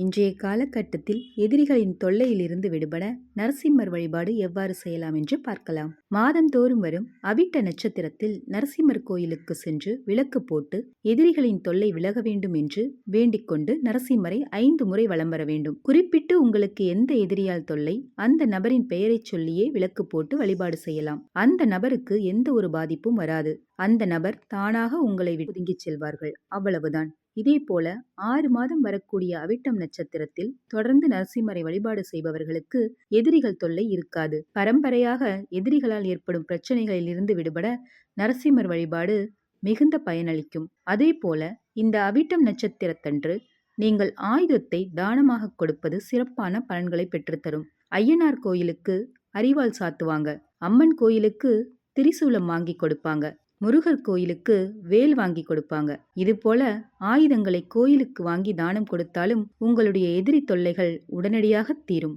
இன்றைய காலகட்டத்தில் எதிரிகளின் தொல்லையிலிருந்து விடுபட நரசிம்மர் வழிபாடு எவ்வாறு செய்யலாம் என்று பார்க்கலாம். மாதந்தோறும் வரும் அவிட்ட நட்சத்திரத்தில் நரசிம்மர் கோயிலுக்கு சென்று விளக்கு போட்டு எதிரிகளின் தொல்லை விலக வேண்டும் என்று வேண்டிக் கொண்டு நரசிம்மரை 5 முறை வலம் வர வேண்டும். குறிப்பிட்டு உங்களுக்கு எந்த எதிரியால் தொல்லை, அந்த நபரின் பெயரை சொல்லியே விளக்கு போட்டு வழிபாடு செய்யலாம். அந்த நபருக்கு எந்த ஒரு பாதிப்பும் வராது. அந்த நபர் தானாக உங்களை ஒதுங்கிச் செல்வார்கள். அவ்வளவுதான். இதே போல 6 மாதம் வரக்கூடிய அவிட்டம் நட்சத்திரத்தில் தொடர்ந்து நரசிம்மரை வழிபாடு செய்பவர்களுக்கு எதிரிகள் தொல்லை இருக்காது. பரம்பரையாக எதிரிகளால் ஏற்படும் பிரச்சனைகளில் இருந்து விடுபட நரசிம்மர் வழிபாடு மிகுந்த பயனளிக்கும். அதே போல இந்த அவிட்டம் நட்சத்திரத்தன்று நீங்கள் ஆயுதத்தை தானமாக கொடுப்பது சிறப்பான பலன்களை பெற்றுத்தரும். ஐயனார் கோயிலுக்கு அரிவாள் சாத்துவாங்க, அம்மன் கோயிலுக்கு திரிசூலம் வாங்கி கொடுப்பாங்க, முருகர் கோயிலுக்கு வேல் வாங்கி கொடுப்பாங்க. இது போல ஆயுதங்களை கோயிலுக்கு வாங்கி தானம் கொடுத்தாலும் உங்களுடைய எதிரி தொல்லைகள் உடனடியாக தீரும்.